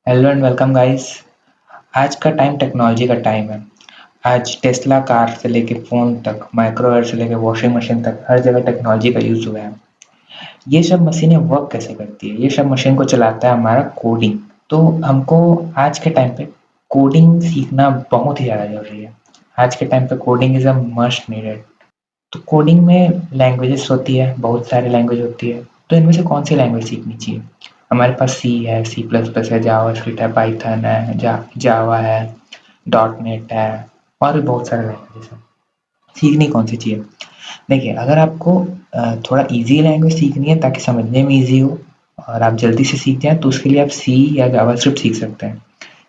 Hello and welcome guys. आज का time technology का टाइम है। आज टेस्ला कार से लेके फ़ोन तक, माइक्रोवेव से लेके वॉशिंग मशीन तक हर जगह टेक्नोलॉजी का यूज़ हुआ है। ये सब मशीनें वर्क कैसे करती है? ये सब मशीन को चलाता है हमारा कोडिंग। तो हमको आज के टाइम पे कोडिंग सीखना बहुत ही ज़्यादा ज़रूरी है। आज के टाइम पे coding is a must needed. तो कोडिंग में लैंग्वेजेस होती है, बहुत सारी लैंग्वेज होती है। तो इनमें से कौन सी लैंग्वेज सीखनी चाहिए? हमारे पास सी है, सी प्लस प्लस है, जावा स्क्रिप्ट है, पाइथन है, जावा है, डॉट नेट है, और भी बहुत सारे लैंग्वेजेस हैं। सीखनी कौन सी चाहिए? देखिए, अगर आपको थोड़ा इजी लैंग्वेज सीखनी है ताकि समझने में इजी हो और आप जल्दी से सीख जाएं, तो उसके लिए आप सी या जावा स्क्रिप्ट सीख सकते हैं।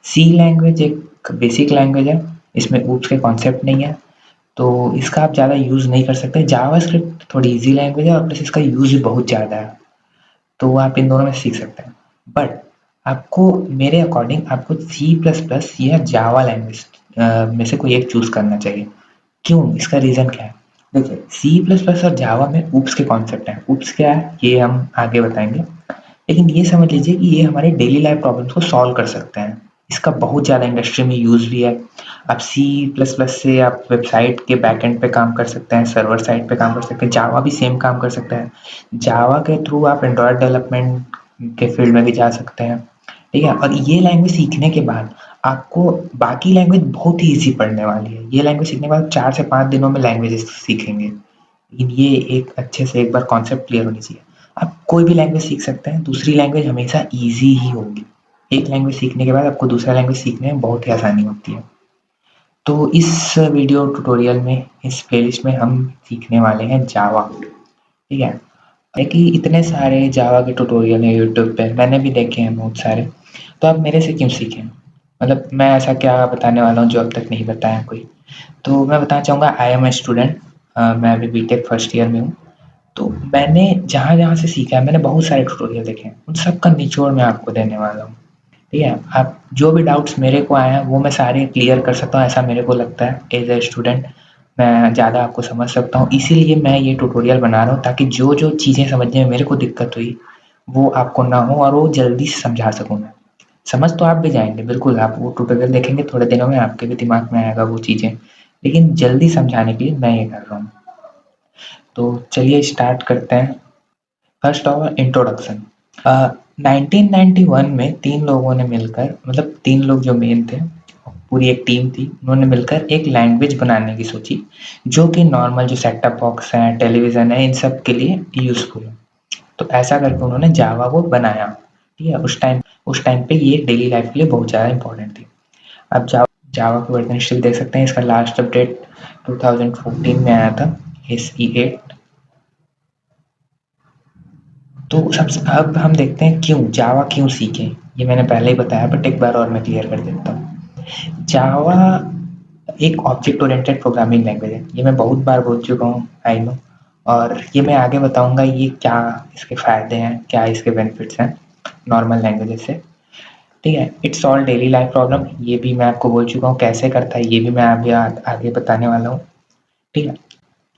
सी लैंग्वेज एक बेसिक लैंग्वेज है, इसमें ऊप्स के कॉन्सेप्ट नहीं है, तो इसका आप ज़्यादा यूज़ नहीं कर सकते। जावास्क्रिप्ट थोड़ी ईज़ी लैंग्वेज है और प्लस इसका यूज़ भी बहुत ज़्यादा है, तो आप इन दोनों में सीख सकते हैं। बट आपको मेरे अकॉर्डिंग आपको सी प्लस प्लस या जावा लैंग्वेज में से कोई एक चूज़ करना चाहिए। क्यों? इसका रीज़न क्या है? देखिए, सी प्लस प्लस और जावा में ऊप्स के कॉन्सेप्ट हैं। ऊप्स क्या है, ये हम आगे बताएंगे। लेकिन ये समझ लीजिए कि ये हमारे डेली लाइफ प्रॉब्लम्स को सॉल्व कर सकते हैं। इसका बहुत ज़्यादा इंडस्ट्री में यूज़ भी है। आप सी प्लस प्लस से आप वेबसाइट के बैकएंड पे काम कर सकते हैं, सर्वर साइड पे काम कर सकते हैं। जावा भी सेम काम कर सकता है। जावा के थ्रू आप एंड्रॉयड डेवलपमेंट के फील्ड में भी जा सकते हैं। ठीक है? और ये लैंग्वेज सीखने के बाद आपको बाकी लैंग्वेज बहुत ही ईज़ी पड़ने वाली है। ये लैंग्वेज सीखने के बाद 4 से 5 दिनों में लैंग्वेजेस सीखेंगे। लेकिन ये एक अच्छे से एक बार कॉन्सेप्ट क्लियर होनी चाहिए। आप कोई भी लैंग्वेज सीख सकते हैं, दूसरी लैंग्वेज हमेशा ईज़ी ही होगी। एक लैंग्वेज सीखने के बाद आपको दूसरा लैंग्वेज सीखने में बहुत ही आसानी होती है। तो इस वीडियो ट्यूटोरियल में, इस प्लेलिस्ट में हम सीखने वाले हैं जावा। ठीक है? है कि इतने सारे जावा के ट्यूटोरियल हैं यूट्यूब पे, मैंने भी देखे हैं बहुत सारे। तो आप मेरे से क्यों सीखें? मतलब मैं ऐसा क्या बताने वाला हूँ जो अब तक नहीं बताया कोई? तो मैं बताना चाहूँगा, आई एम अ स्टूडेंट। मैं अभी बीटेक फर्स्ट ईयर में हूँ। तो मैंने जहाँ-जहाँ से सीखा है, मैंने बहुत सारे ट्यूटोरियल देखे हैं। उन सब का निचोड़ मैं आपको देने वाला हूँ। ठीक है? आप जो भी डाउट्स मेरे को आए हैं, वो मैं सारे क्लियर कर सकता हूँ, ऐसा मेरे को लगता है। एज़ अ स्टूडेंट मैं ज़्यादा आपको समझ सकता हूँ, इसीलिए मैं ये ट्यूटोरियल बना रहा हूँ, ताकि जो-जो चीज़ें समझने में मेरे को दिक्कत हुई, वो आपको ना हो और वो जल्दी से समझा सकूँ मैं। समझ तो आप भी जाएँगे, बिल्कुल, आप वो ट्यूटोरियल देखेंगे, थोड़े दिनों में आपके भी दिमाग में आएगा वो चीज़ें। लेकिन जल्दी समझाने के लिए मैं ये कर रहा हूँ। तो चलिए स्टार्ट करते हैं। First of introduction. 1991 में 3 लोगों ने मिलकर, मतलब 3 लोग जो मेन थे, पूरी एक टीम थी, उन्होंने मिलकर एक लैंग्वेज बनाने की सोची, जो कि नॉर्मल जो सेट टॉप बॉक्स है, टेलीविज़न है, इन सब के लिए यूज़फुल है। तो ऐसा करके उन्होंने जावा को बनाया। ठीक है? उस टाइम पे ये डेली लाइफ के लिए बहुत ज़्यादा इम्पोर्टेंट थी। आप जावा के वर्जन स्टिल देख सकते हैं, इसका लास्ट अपडेट 2014 में आया था, SE8। तो सबसे अब हम देखते हैं क्यों जावा क्यों सीखें। ये मैंने पहले ही बताया, बट एक बार और मैं क्लियर कर देता हूँ। जावा एक ऑब्जेक्ट ओरिएंटेड प्रोग्रामिंग लैंग्वेज है, ये मैं बहुत बार बोल चुका हूँ, आई नो। और ये मैं आगे बताऊंगा, ये क्या इसके फ़ायदे हैं, क्या इसके बेनिफिट्स हैं नॉर्मल लैंग्वेजेस से। ठीक है? It's all daily life problem, ये भी मैं आपको बोल चुका हूँ कैसे करता है, ये भी मैं आगे आगे बताने वाला हूँ। ठीक है?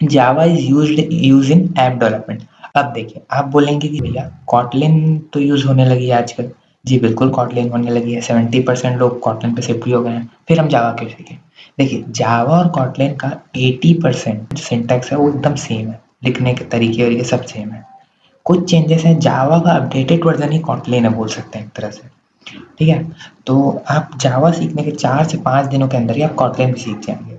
Java is use in app development. अब देखिए, आप बोलेंगे कि भैया कॉटलिन तो यूज होने लगी है आजकल। जी बिल्कुल, कॉटलिन होने लगी है, 70% लोग कॉटलिन पे शिफ्ट भी हो गए हैं। फिर हम जावा क्यों सीखें? देखिए, जावा और कॉटलिन का 80% जो सिंटैक्स है वो एकदम सेम है, लिखने के तरीके और ये सब सेम है। कुछ चेंजेस हैं, जावा का अपडेटेड वर्जन ही कॉटलिन है बोल सकते हैं एक तरह से। ठीक है? तो आप जावा सीखने के 4 से 5 दिनों के अंदर ही आप कॉटलिन भी सीख जाएँगे।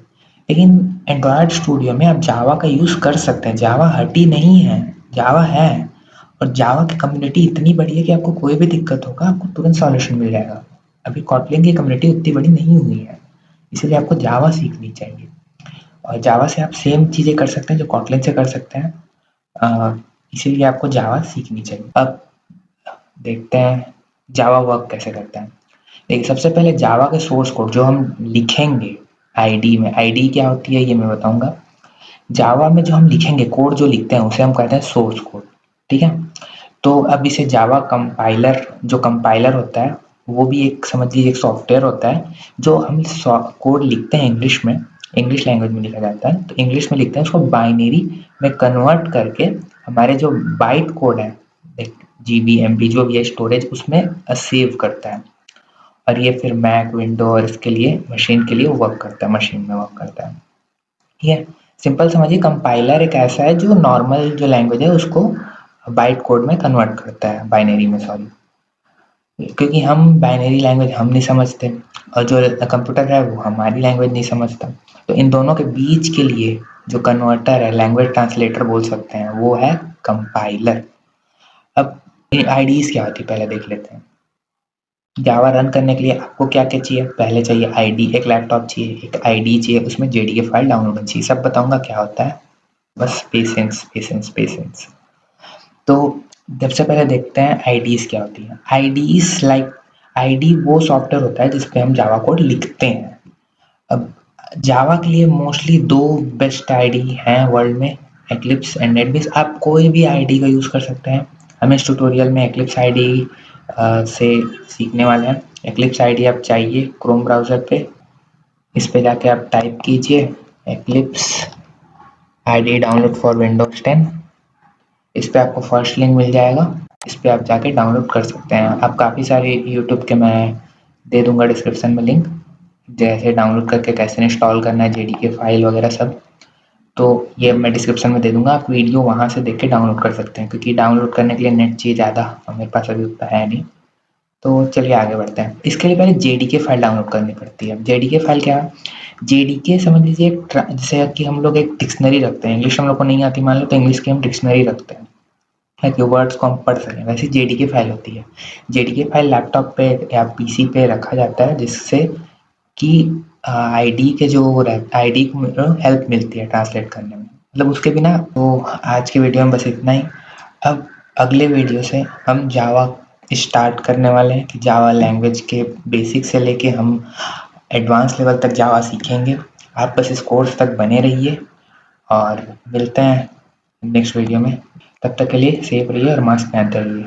लेकिन एंड्रॉयड स्टूडियो में आप जावा का यूज़ कर सकते हैं, जावा हटी नहीं है, जावा है। और जावा की कम्युनिटी इतनी बड़ी है कि आपको कोई भी दिक्कत होगा, आपको तुरंत सॉल्यूशन मिल जाएगा। अभी कॉटलिन की कम्युनिटी उतनी बड़ी नहीं हुई है, इसीलिए आपको जावा सीखनी चाहिए। और जावा से आप सेम चीज़ें कर सकते हैं जो कॉटलिन से कर सकते हैं। इसीलिए आपको जावा सीखनी चाहिए। अब देखते हैं जावा वर्क कैसे करता है। देखिए, सबसे पहले जावा के सोर्स कोड जो हम लिखेंगे आईडी में, आईडी क्या होती है ये मैं बताऊंगा। जावा में जो हम लिखेंगे, कोड जो लिखते हैं, उसे हम कहते हैं सोर्स कोड। ठीक है? तो अब इसे जावा कंपाइलर, जो कंपाइलर होता है, वो भी एक समझ लीजिए एक सॉफ्टवेयर होता है। जो हम कोड लिखते हैं इंग्लिश में, इंग्लिश लैंग्वेज में लिखा जाता है, तो इंग्लिश में लिखते हैं, उसको बाइनरी में कन्वर्ट करके हमारे जो बाइट कोड है, GB MB जो भी है स्टोरेज, उसमें सेव करता है। और ये फिर मैक, विंडो और इसके लिए मशीन के लिए वर्क करता है, मशीन में वर्क करता है। ठीक है? सिंपल समझिए, कंपाइलर एक ऐसा है जो नॉर्मल जो लैंग्वेज है उसको बाइट कोड में कन्वर्ट करता है, बाइनरी में सॉरी। क्योंकि हम बाइनरी लैंग्वेज हम नहीं समझते और जो कंप्यूटर है वो हमारी लैंग्वेज नहीं समझता। तो इन दोनों के बीच के लिए जो कन्वर्टर है, लैंग्वेज ट्रांसलेटर बोल सकते हैं, वो है कंपाइलर। अब आईडीज़ क्या होती है पहले देख लेते हैं। जावा रन करने के लिए आपको क्या-क्या चाहिए? पहले चाहिए आईडी, एक लैपटॉप चाहिए, एक आईडी चाहिए, उसमें जेडीके फाइल डाउनलोड होनी चाहिए। सब बताऊँगा क्या होता है, बस पेशेंस, पेशेंस, पेशेंस। तो सबसे पहले देखते हैं आईडीज़ क्या होती हैं। आईडीज़ लाइक आईडी वो सॉफ्टवेयर होता है जिस पे हम जावा कोड लिखते हैं। अब जावा के लिए मोस्टली 2 बेस्ट आईडी हैं वर्ल्ड में, एक्लिप्स एंड नेटबीन्स। आप कोई भी आईडी का यूज़ कर सकते हैं। हम इस ट्यूटोरियल में एक्लिप्स आईडी से सीखने वाले हैं। एक्लिप्स आईडी आप चाहिए क्रोम ब्राउज़र पे, इस पे जाके आप टाइप कीजिए eclipse ID download for Windows 10। इस पे आपको फर्स्ट लिंक मिल जाएगा, इस पे आप जाके डाउनलोड कर सकते हैं। आप काफ़ी सारे यूट्यूब के मैं दे दूँगा डिस्क्रिप्शन में लिंक, जैसे डाउनलोड करके कैसे इंस्टॉल करना है, जेडीके फाइल वगैरह सब। तो ये मैं डिस्क्रिप्शन में दे दूँगा, आप वीडियो वहाँ से देख के डाउनलोड कर सकते हैं, क्योंकि डाउनलोड करने के लिए नेट चाहिए ज़्यादा और मेरे पास अभी उतना है नहीं। तो चलिए आगे बढ़ते हैं। इसके लिए पहले जेडीके फाइल डाउनलोड करनी पड़ती है। जेडीके फाइल क्या है? जेडीके समझ लीजिए जैसे कि हम लोग एक डिक्शनरी रखते हैं, इंग्लिश हम लोग को नहीं आती मान लो, तो इंग्लिश की हम डिक्शनरी रखते हैं ताकि वर्ड्स को हम पढ़ सकें, वैसे जेडीके फाइल होती है। जेडीके फाइल लैपटॉप पे या पीसी पे रखा जाता है, जिससे कि आईडी के जो आईडी को हेल्प मिलती है ट्रांसलेट करने में, मतलब उसके बिना। तो आज के वीडियो में बस इतना ही। अब अगले वीडियो से हम जावा स्टार्ट करने वाले हैं, कि जावा लैंग्वेज के बेसिक से लेके हम एडवांस लेवल तक जावा सीखेंगे। आप बस इस कोर्स तक बने रहिए और मिलते हैं नेक्स्ट वीडियो में। तब तक के लिए सेफ रहिए और मास्क पहनते रहिए।